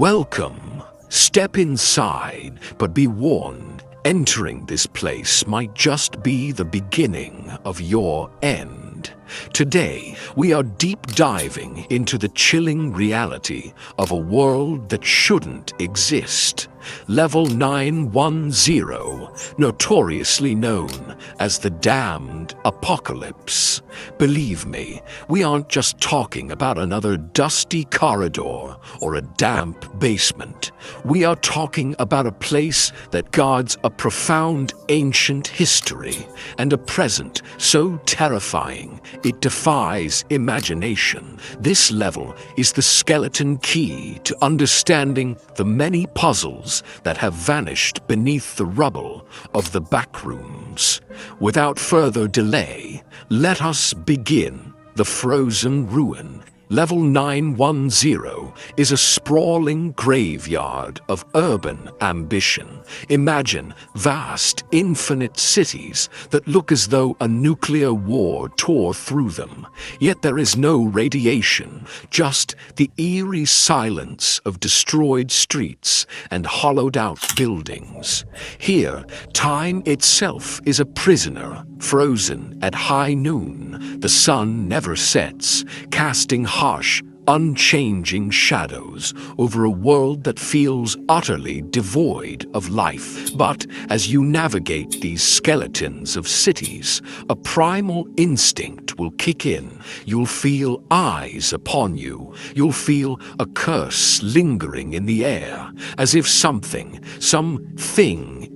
Welcome. Step inside, but be warned, entering this place might just be the beginning of your end. Today, we are deep diving into the chilling reality of a world that shouldn't exist. Level 910, notoriously known as the Damned Apocalypse. Believe me, we aren't just talking about another dusty corridor or a damp basement. We are talking about a place that guards a profound ancient history and a present so terrifying it defies imagination. This level is the skeleton key to understanding the many puzzles that have vanished beneath the rubble of the backrooms. Without further delay, let us begin. The Frozen Ruin. Level 910 is a sprawling graveyard of urban ambition. Imagine vast, infinite cities that look as though a nuclear war tore through them. Yet there is no radiation, just the eerie silence of destroyed streets and hollowed-out buildings. Here, time itself is a prisoner, frozen at high noon. The sun never sets, casting harsh, unchanging shadows over a world that feels utterly devoid of life. But as you navigate these skeletons of cities, a primal instinct will kick in. You'll feel eyes upon you. You'll feel a curse lingering in the air, as if something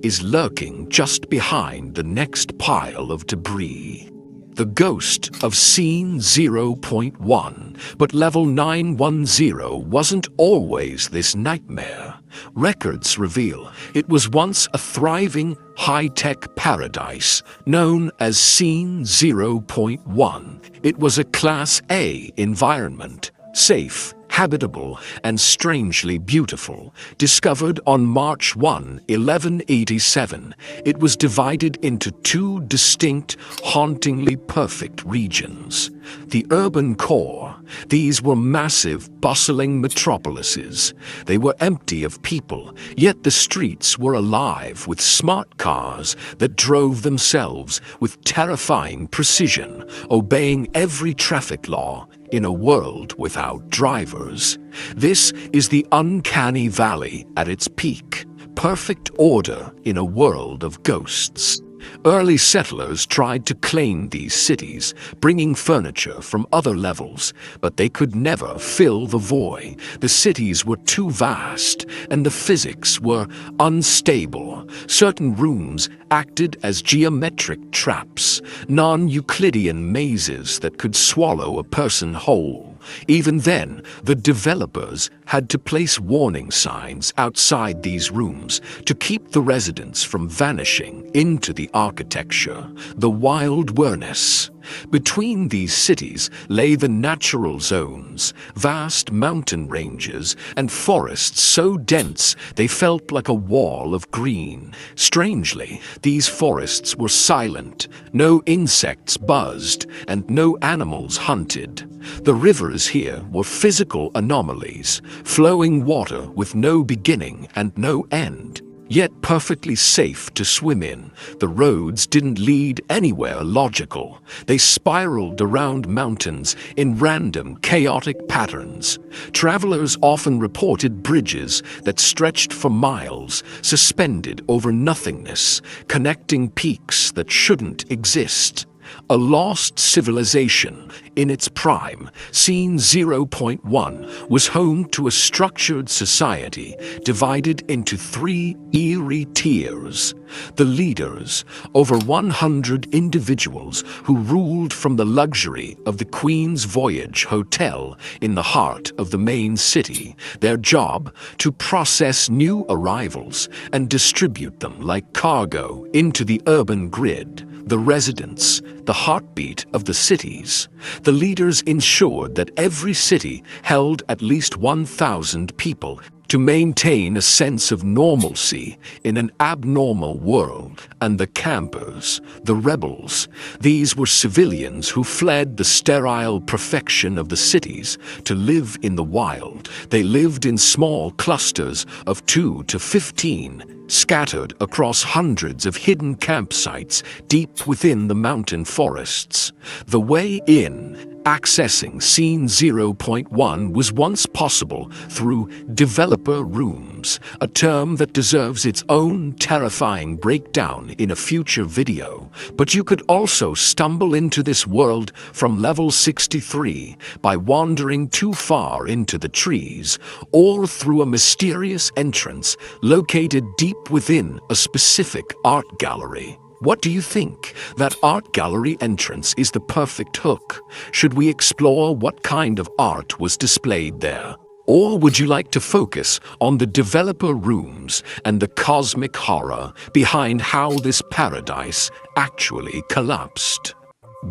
is lurking just behind the next pile of debris. The ghost of Scene 0.1, but Level 910 wasn't always this nightmare. Records reveal it was once a thriving, high-tech paradise known as Scene 0.1. It was a Class A environment, safe, habitable, and strangely beautiful. Discovered on March 1, 1187, it was divided into two distinct, hauntingly perfect regions. The urban core. These were massive, bustling metropolises. They were empty of people, yet the streets were alive with smart cars that drove themselves with terrifying precision, obeying every traffic law in a world without drivers. This is the uncanny valley at its peak. Perfect order in a world of ghosts. Early settlers tried to claim these cities, bringing furniture from other levels, but they could never fill the void. The cities were too vast, and the physics were unstable. Certain rooms acted as geometric traps, non-Euclidean mazes that could swallow a person whole. Even then, the developers had to place warning signs outside these rooms to keep the residents from vanishing into the architecture. The wild wilderness. Between these cities lay the natural zones, vast mountain ranges and forests so dense they felt like a wall of green. Strangely, these forests were silent, no insects buzzed, and no animals hunted. The rivers here were physical anomalies, flowing water with no beginning and no end. Yet perfectly safe to swim in. The roads didn't lead anywhere logical. They spiraled around mountains in random, chaotic patterns. Travelers often reported bridges that stretched for miles, suspended over nothingness, connecting peaks that shouldn't exist. A lost civilization in its prime, Scene 0.1 was home to a structured society divided into three eerie tiers. The leaders, over 100 individuals who ruled from the luxury of the Queen's Voyage hotel in the heart of the main city. Their job, to process new arrivals and distribute them like cargo into the urban grid. The residents, the heartbeat of the cities. The leaders ensured that every city held at least 1,000 people, to maintain a sense of normalcy in an abnormal world. And the campers, the rebels, these were civilians who fled the sterile perfection of the cities to live in the wild. They lived in small clusters of 2 to 15, scattered across hundreds of hidden campsites deep within the mountain forests. The way in, accessing Scene 0.1 was once possible through developer rooms, a term that deserves its own terrifying breakdown in a future video. But you could also stumble into this world from level 63 by wandering too far into the trees, or through a mysterious entrance located deep within a specific art gallery. What do you think? That art gallery entrance is the perfect hook. Should we explore what kind of art was displayed there? Or would you like to focus on the developer rooms and the cosmic horror behind how this paradise actually collapsed?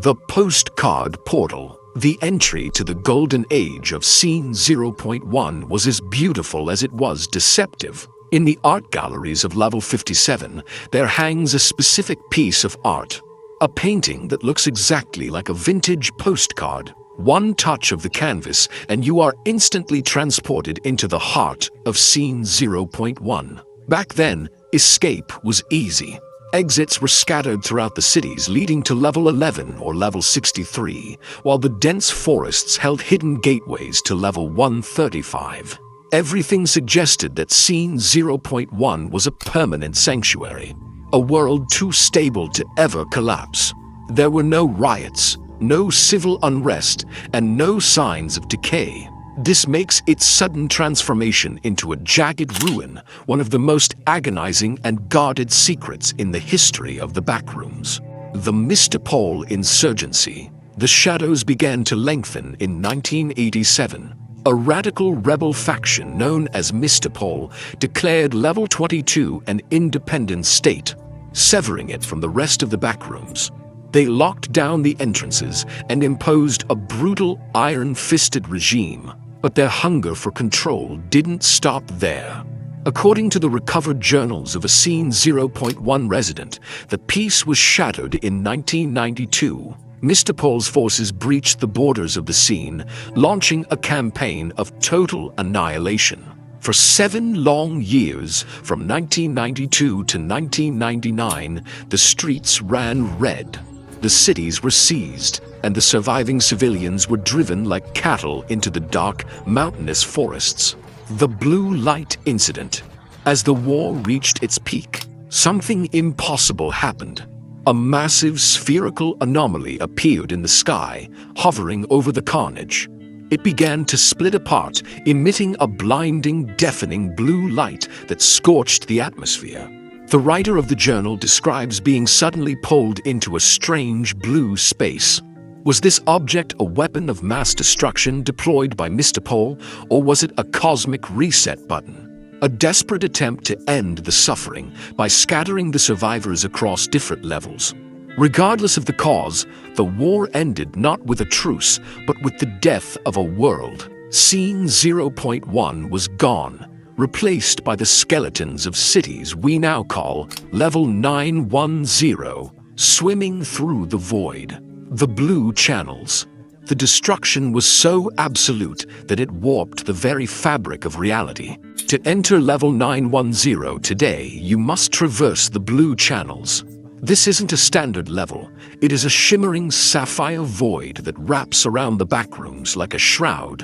The postcard portal, the entry to the golden age of Scene 0.1, was as beautiful as it was deceptive. In the art galleries of level 57, there hangs a specific piece of art, a painting that looks exactly like a vintage postcard. One touch of the canvas and you are instantly transported into the heart of Scene 0.1. Back then, escape was easy. Exits were scattered throughout the cities leading to level 11 or level 63, while the dense forests held hidden gateways to level 135. Everything suggested that Scene 0.1 was a permanent sanctuary, a world too stable to ever collapse. There were no riots, no civil unrest, and no signs of decay. This makes its sudden transformation into a jagged ruin one of the most agonizing and guarded secrets in the history of the Backrooms. The Mistipol Insurgency. The shadows began to lengthen in 1987. A radical rebel faction known as Mistipol declared Level 22 an independent state, severing it from the rest of the Backrooms. They locked down the entrances and imposed a brutal, iron-fisted regime. But their hunger for control didn't stop there. According to the recovered journals of a Scene 0.1 resident, the peace was shattered in 1992. Mistipol's forces breached the borders of the scene, launching a campaign of total annihilation. For 7 long years, from 1992 to 1999, the streets ran red. The cities were seized, and the surviving civilians were driven like cattle into the dark, mountainous forests. The Blue Light Incident. As the war reached its peak, something impossible happened. A massive spherical anomaly appeared in the sky, hovering over the carnage. It began to split apart, emitting a blinding, deafening blue light that scorched the atmosphere. The writer of the journal describes being suddenly pulled into a strange blue space. Was this object a weapon of mass destruction deployed by Mistipol, or was it a cosmic reset button? A desperate attempt to end the suffering by scattering the survivors across different levels. Regardless of the cause, the war ended not with a truce, but with the death of a world. Scene 0.1 was gone, replaced by the skeletons of cities we now call Level 910, swimming through the void. The blue channels. The destruction was so absolute that it warped the very fabric of reality. To enter Level 910 today, you must traverse the blue channels. This isn't a standard level. It is a shimmering sapphire void that wraps around the Backrooms like a shroud.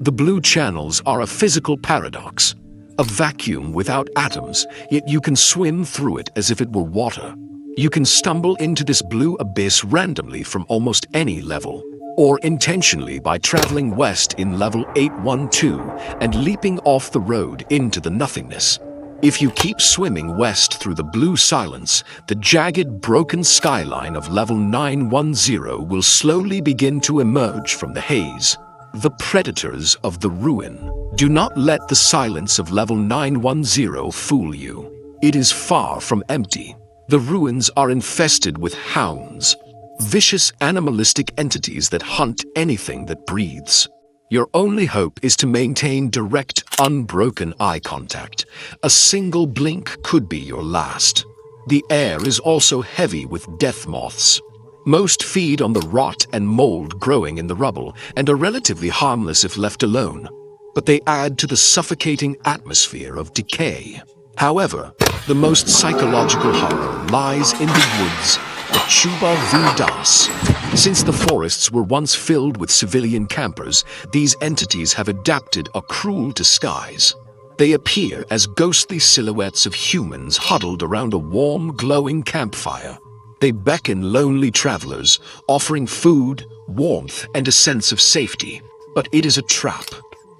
The blue channels are a physical paradox. A vacuum without atoms, yet you can swim through it as if it were water. You can stumble into this blue abyss randomly from almost any level, or intentionally by traveling west in Level 812 and leaping off the road into the nothingness. If you keep swimming west through the blue silence, the jagged, broken skyline of Level 910 will slowly begin to emerge from the haze. The predators of the ruin. Do not let the silence of Level 910 fool you. It is far from empty. The ruins are infested with hounds, vicious animalistic entities that hunt anything that breathes. Your only hope is to maintain direct, unbroken eye contact. A single blink could be your last. The air is also heavy with death moths. Most feed on the rot and mold growing in the rubble and are relatively harmless if left alone, but they add to the suffocating atmosphere of decay. However, the most psychological horror lies in the woods, the Tshuba Vi. Since the forests were once filled with civilian campers, these entities have adapted a cruel disguise. They appear as ghostly silhouettes of humans huddled around a warm, glowing campfire. They beckon lonely travelers, offering food, warmth, and a sense of safety. But it is a trap.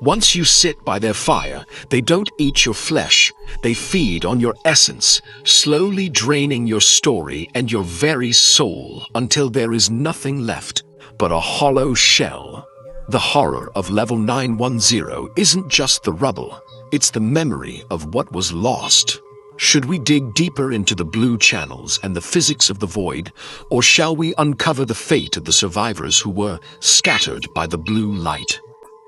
Once you sit by their fire, they don't eat your flesh. They feed on your essence, slowly draining your story and your very soul until there is nothing left but a hollow shell. The horror of Level 910 isn't just the rubble. It's the memory of what was lost. Should we dig deeper into the blue channels and the physics of the void, or shall we uncover the fate of the survivors who were scattered by the blue light?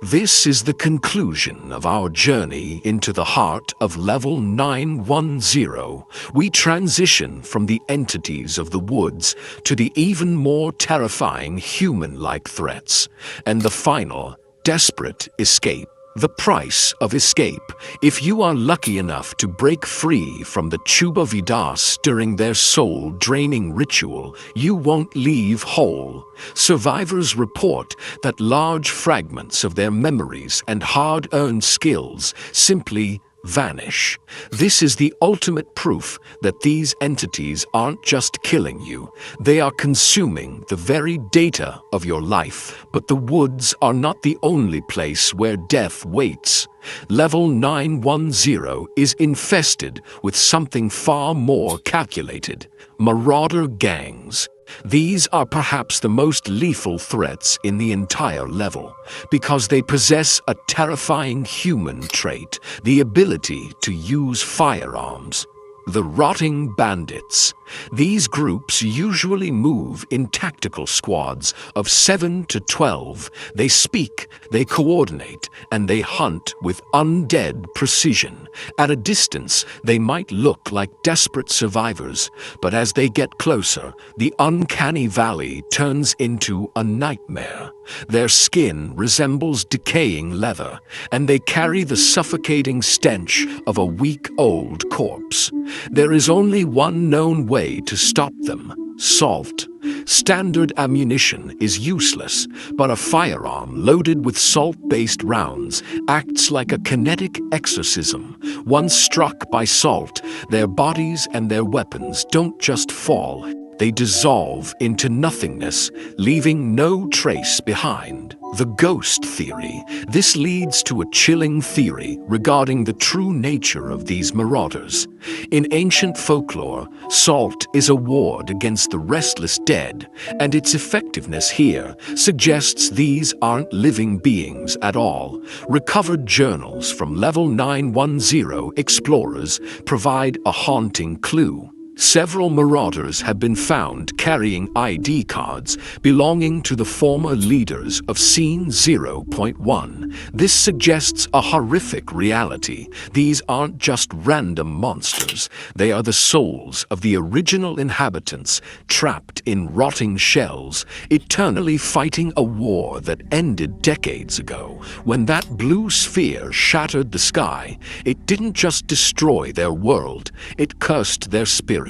This is the conclusion of our journey into the heart of Level 910. We transition from the entities of the woods to the even more terrifying human-like threats, and the final, desperate escape. The price of escape. If you are lucky enough to break free from the Tshuba Vi during their soul-draining ritual, you won't leave whole. Survivors report that large fragments of their memories and hard-earned skills simply vanish. This is the ultimate proof that these entities aren't just killing you, they are consuming the very data of your life. But the woods are not the only place where death waits. Level 910 is infested with something far more calculated: Marauder Gangs. These are perhaps the most lethal threats in the entire level, because they possess a terrifying human trait, the ability to use firearms. The Rotting Bandits. These groups usually move in tactical squads of 7 to 12. They speak, they coordinate, and they hunt with undead precision. At a distance, they might look like desperate survivors, but as they get closer, the uncanny valley turns into a nightmare. Their skin resembles decaying leather, and they carry the suffocating stench of a week-old corpse. There is only one known way to stop them: salt. Standard ammunition is useless, but a firearm loaded with salt-based rounds acts like a kinetic exorcism. Once struck by salt, their bodies and their weapons don't just fall, they dissolve into nothingness, leaving no trace behind. The ghost theory. This leads to a chilling theory regarding the true nature of these marauders. In ancient folklore, salt is a ward against the restless dead, and its effectiveness here suggests these aren't living beings at all. Recovered journals from Level 910 explorers provide a haunting clue. Several marauders have been found carrying ID cards belonging to the former leaders of Scene 0.1. This suggests a horrific reality. These aren't just random monsters. They are the souls of the original inhabitants, trapped in rotting shells, eternally fighting a war that ended decades ago. When that blue sphere shattered the sky, it didn't just destroy their world, it cursed their spirits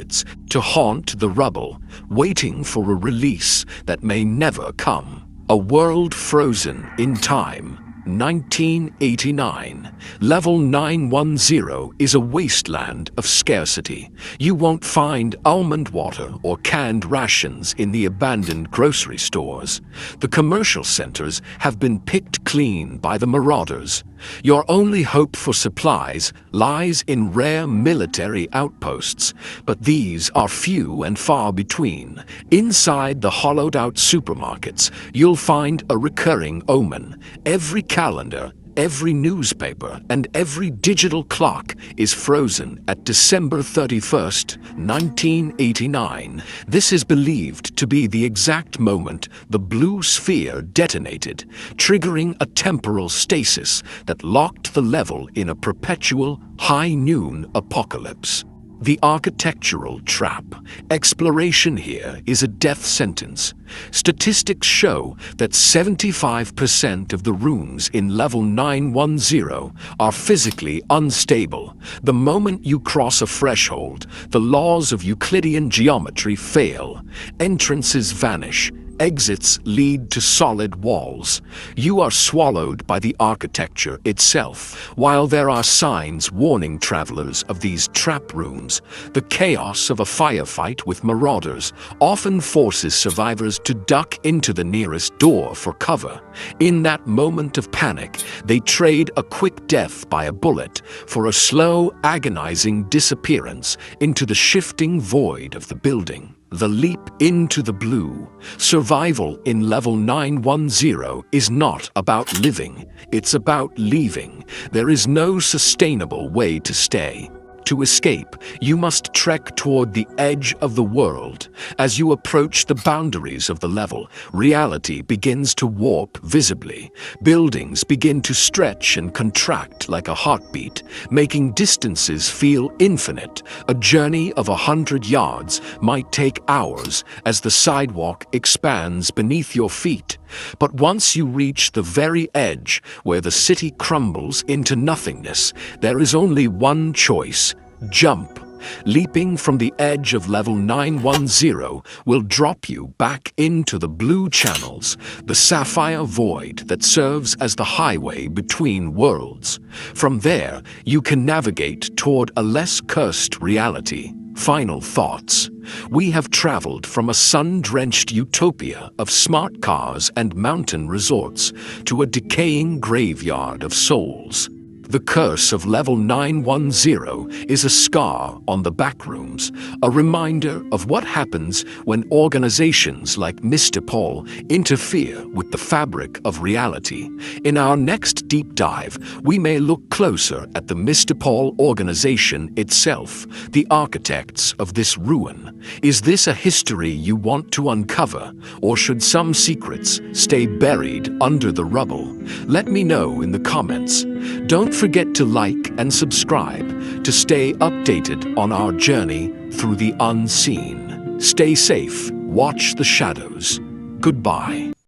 to haunt the rubble, waiting for a release that may never come. A world frozen in time. 1989. Level 910 is a wasteland of scarcity. You won't find almond water or canned rations in the abandoned grocery stores. The commercial centers have been picked clean by the marauders. Your only hope for supplies lies in rare military outposts, but these are few and far between. Inside the hollowed-out supermarkets, you'll find a recurring omen. Every calendar, Every newspaper and every digital clock is frozen at December 31st, 1989. This is believed to be the exact moment the blue sphere detonated, triggering a temporal stasis that locked the level in a perpetual high-noon apocalypse. The architectural trap. Exploration here is a death sentence. Statistics show that 75% of the rooms in level 910 are physically unstable. The moment you cross a threshold, the laws of Euclidean geometry fail. Entrances vanish. Exits lead to solid walls. You are swallowed by the architecture itself. While there are signs warning travelers of these trap rooms, the chaos of a firefight with marauders often forces survivors to duck into the nearest door for cover. In that moment of panic, they trade a quick death by a bullet for a slow, agonizing disappearance into the shifting void of the building. The leap into the blue. Survival in level 910 is not about living, it's about leaving. There is no sustainable way to stay. To escape, you must trek toward the edge of the world. As you approach the boundaries of the level, reality begins to warp visibly. Buildings begin to stretch and contract like a heartbeat, making distances feel infinite. A journey of 100 yards might take hours as the sidewalk expands beneath your feet. But once you reach the very edge, where the city crumbles into nothingness, there is only one choice: jump. Leaping from the edge of level 910 will drop you back into the blue channels, the sapphire void that serves as the highway between worlds. From there, you can navigate toward a less cursed reality. Final thoughts. We have traveled from a sun-drenched utopia of smart cars and mountain resorts to a decaying graveyard of souls. The curse of level 910 is a scar on the backrooms, a reminder of what happens when organizations like Mistipol interfere with the fabric of reality. In our next deep dive, we may look closer at the Mistipol organization itself, the architects of this ruin. Is this a history you want to uncover, or should some secrets stay buried under the rubble? Let me know in the comments. Don't forget to like and subscribe to stay updated on our journey through the unseen. Stay safe, watch the shadows. Goodbye.